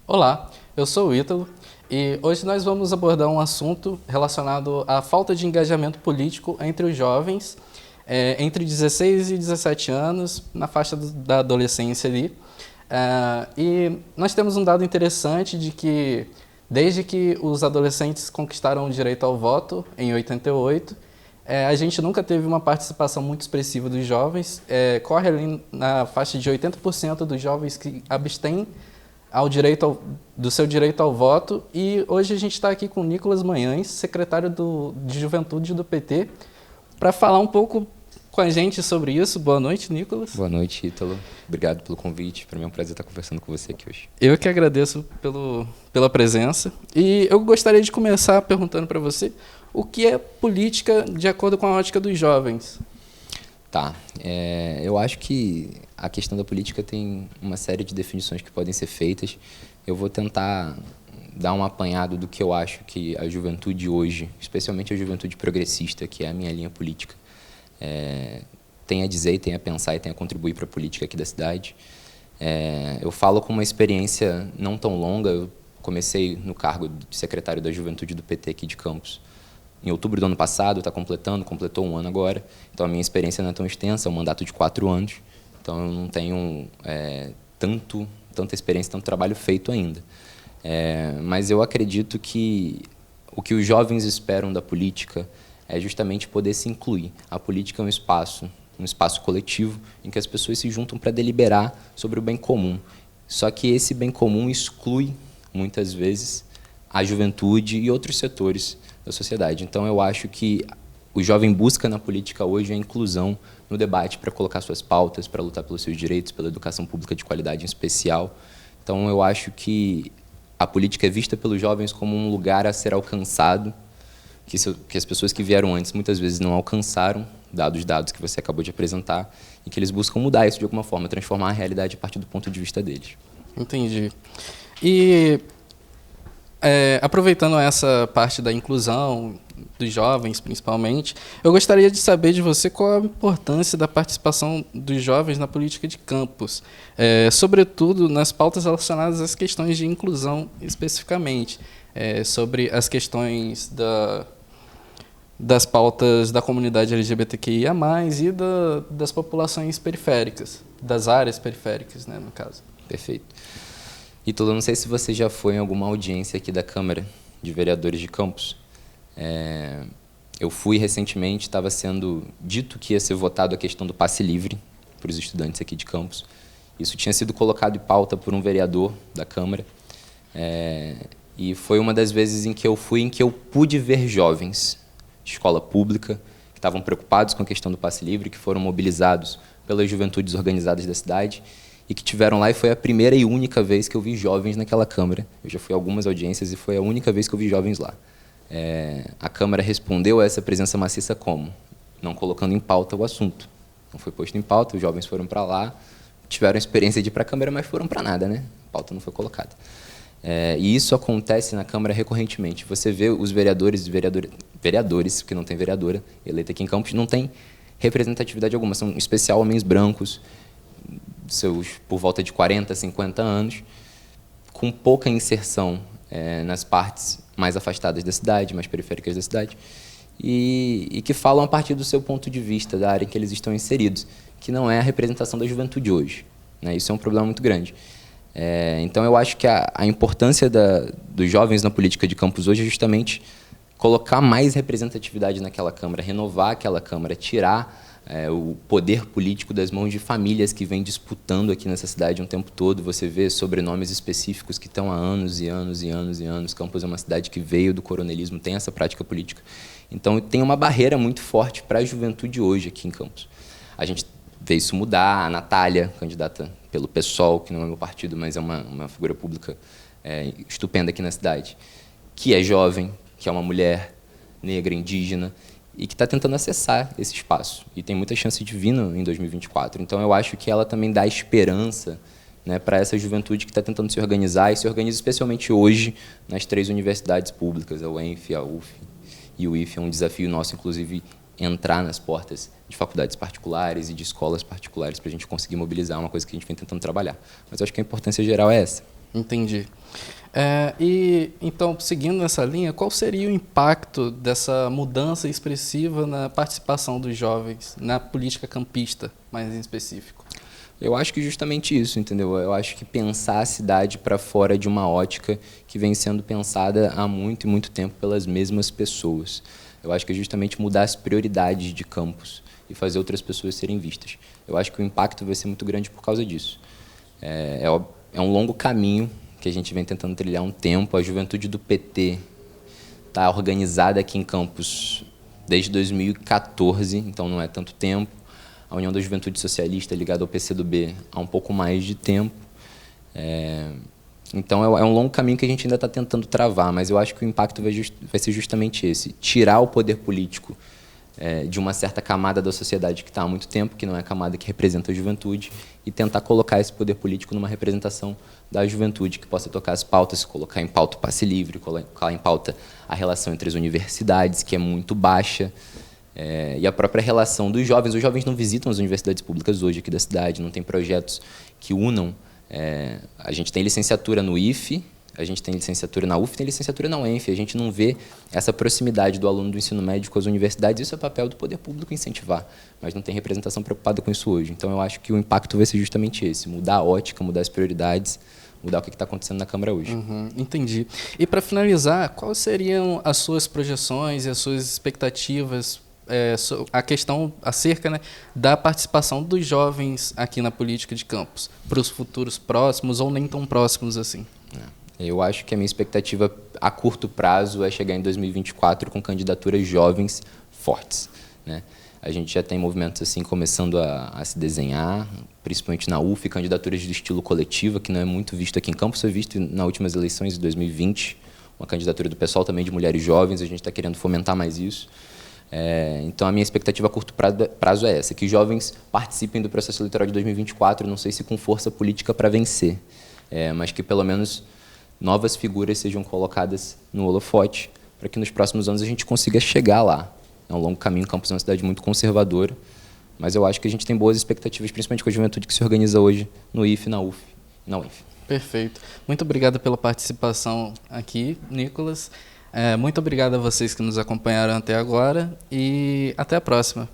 Olá, eu sou o Ítalo e hoje nós vamos abordar um assunto relacionado à falta de engajamento político entre os jovens entre 16 e 17 anos, na faixa da adolescência ali. E nós temos um dado interessante de que, desde que os adolescentes conquistaram o direito ao voto, em 88, a gente nunca teve uma participação muito expressiva dos jovens. Corre ali na faixa de 80% dos jovens que abstêm do seu direito ao voto. E hoje a gente está aqui com o Nicolas Manhães, secretário de Juventude do PT, para falar um pouco com a gente sobre isso. Boa noite, Nicolas. Boa noite, Ítalo. Obrigado pelo convite. Para mim é um prazer estar conversando com você aqui hoje. Eu que agradeço pela presença. E eu gostaria de começar perguntando para você o que é política de acordo com a ótica dos jovens. Tá. Eu acho que a questão da política tem uma série de definições que podem ser feitas. Eu vou tentar dar um apanhado do que eu acho que a juventude hoje, especialmente a juventude progressista, que é a minha linha política, tem a dizer, tem a pensar e tem a contribuir para a política aqui da cidade. Eu falo com uma experiência não tão longa. Eu comecei no cargo de secretário da Juventude do PT aqui de Campos em outubro do ano passado, completou um ano agora. Então a minha experiência não é tão extensa, é um mandato de 4 anos. Então eu não tenho tanta experiência, tanto trabalho feito ainda. Mas eu acredito que o que os jovens esperam da política é justamente poder se incluir. A política é um espaço coletivo em que as pessoas se juntam para deliberar sobre o bem comum. Só que esse bem comum exclui, muitas vezes, a juventude e outros setores da sociedade. Então, eu acho que o jovem busca na política hoje a inclusão no debate para colocar suas pautas, para lutar pelos seus direitos, pela educação pública de qualidade em especial. Então, eu acho que a política é vista pelos jovens como um lugar a ser alcançado, que as pessoas que vieram antes muitas vezes não alcançaram, dados que você acabou de apresentar, e que eles buscam mudar isso de alguma forma, transformar a realidade a partir do ponto de vista deles. Entendi. E aproveitando essa parte da inclusão dos jovens, principalmente, eu gostaria de saber de você qual a importância da participação dos jovens na política de campus, sobretudo nas pautas relacionadas às questões de inclusão especificamente, sobre as questões das pautas da comunidade LGBTQIA+, e das populações periféricas, das áreas periféricas, né, no caso. Perfeito. Ítalo, não sei se você já foi em alguma audiência aqui da Câmara de Vereadores de Campos. Eu fui recentemente, estava sendo dito que ia ser votado a questão do passe livre para os estudantes aqui de Campos. Isso tinha sido colocado em pauta por um vereador da Câmara. E foi uma das vezes em que eu fui, em que eu pude ver jovens de escola pública que estavam preocupados com a questão do passe livre, que foram mobilizados pelas juventudes organizadas da cidade e que tiveram lá, e foi a primeira e única vez que eu vi jovens naquela Câmara. Eu já fui a algumas audiências e foi a única vez que eu vi jovens lá. A Câmara respondeu a essa presença maciça como? Não colocando em pauta o assunto. Não foi posto em pauta, os jovens foram para lá, tiveram a experiência de ir para a Câmara, mas foram para nada, né? A pauta não foi colocada. E isso acontece na Câmara recorrentemente. Você vê os vereadores, porque não tem vereadora eleita aqui em Campos, não tem representatividade alguma, são em especial homens brancos, por volta de 40, 50 anos, com pouca inserção nas partes mais afastadas da cidade, mais periféricas da cidade, e que falam a partir do seu ponto de vista, da área em que eles estão inseridos, que não é a representação da juventude hoje, né? Isso é um problema muito grande. Então, eu acho que a importância dos jovens na política de Campos hoje é justamente colocar mais representatividade naquela Câmara, renovar aquela Câmara, tirar o poder político das mãos de famílias que vêm disputando aqui nessa cidade um tempo todo. Você vê sobrenomes específicos que estão há anos e anos e anos e anos. Campos é uma cidade que veio do coronelismo, tem essa prática política. Então, tem uma barreira muito forte para a juventude hoje aqui em Campos. A gente vê isso mudar. A Natália, candidata pelo PSOL, que não é meu partido, mas é uma figura pública estupenda aqui na cidade, que é jovem, que é uma mulher negra, indígena, e que está tentando acessar esse espaço. E tem muita chance de vir em 2024. Então, eu acho que ela também dá esperança, né, para essa juventude que está tentando se organizar, e se organiza especialmente hoje nas 3 universidades públicas, a UENF, a UF e o IFE. É um desafio nosso, inclusive, entrar nas portas de faculdades particulares e de escolas particulares para a gente conseguir mobilizar, uma coisa que a gente vem tentando trabalhar. Mas eu acho que a importância geral é essa. Entendi. E então, seguindo nessa linha, qual seria o impacto dessa mudança expressiva na participação dos jovens na política campista, mais em específico? Eu acho que justamente isso, entendeu? Eu acho que pensar a cidade para fora de uma ótica que vem sendo pensada há muito e muito tempo pelas mesmas pessoas. Eu acho que é justamente mudar as prioridades de Campos e fazer outras pessoas serem vistas. Eu acho que o impacto vai ser muito grande por causa disso. É um longo caminho que a gente vem tentando trilhar há um tempo. A juventude do PT está organizada aqui em Campos desde 2014, então não é tanto tempo. A União da Juventude Socialista, ligada ao PCdoB, há um pouco mais de tempo. Então, é um longo caminho que a gente ainda está tentando travar, mas eu acho que o impacto vai ser justamente esse: tirar o poder político de uma certa camada da sociedade que está há muito tempo, que não é a camada que representa a juventude, e tentar colocar esse poder político numa representação da juventude, que possa tocar as pautas, colocar em pauta o passe livre, colocar em pauta a relação entre as universidades, que é muito baixa, e a própria relação dos jovens. Os jovens não visitam as universidades públicas hoje aqui da cidade, não tem projetos que unam. A gente tem licenciatura no IFE, a gente tem licenciatura na UF, tem licenciatura na UENF. A gente não vê essa proximidade do aluno do ensino médio com as universidades. Isso é papel do poder público incentivar, mas não tem representação preocupada com isso hoje. Então, eu acho que o impacto vai ser justamente esse: mudar a ótica, mudar as prioridades, mudar o que está acontecendo na Câmara hoje. Entendi. E, para finalizar, quais seriam as suas projeções e as suas expectativas, a questão acerca, né, da participação dos jovens aqui na política de Campos, para os futuros próximos ou nem tão próximos assim? Eu acho que a minha expectativa a curto prazo é chegar em 2024 com candidaturas jovens fortes, né? A gente já tem movimentos assim começando a se desenhar, principalmente na UF, candidaturas de estilo coletiva, que não é muito visto aqui em Campos, foi visto nas últimas eleições de 2020, uma candidatura do pessoal também de mulheres jovens. A gente está querendo fomentar mais isso. Então, a minha expectativa a curto prazo é essa: que jovens participem do processo eleitoral de 2024, não sei se com força política para vencer, mas que pelo menos novas figuras sejam colocadas no holofote, para que nos próximos anos a gente consiga chegar lá. É um longo caminho. Campos é uma cidade muito conservadora, mas eu acho que a gente tem boas expectativas, principalmente com a juventude que se organiza hoje no IFE, na UF e na UENF. Perfeito. Muito obrigado pela participação aqui, Nicolas. Muito obrigado a vocês que nos acompanharam até agora e até a próxima.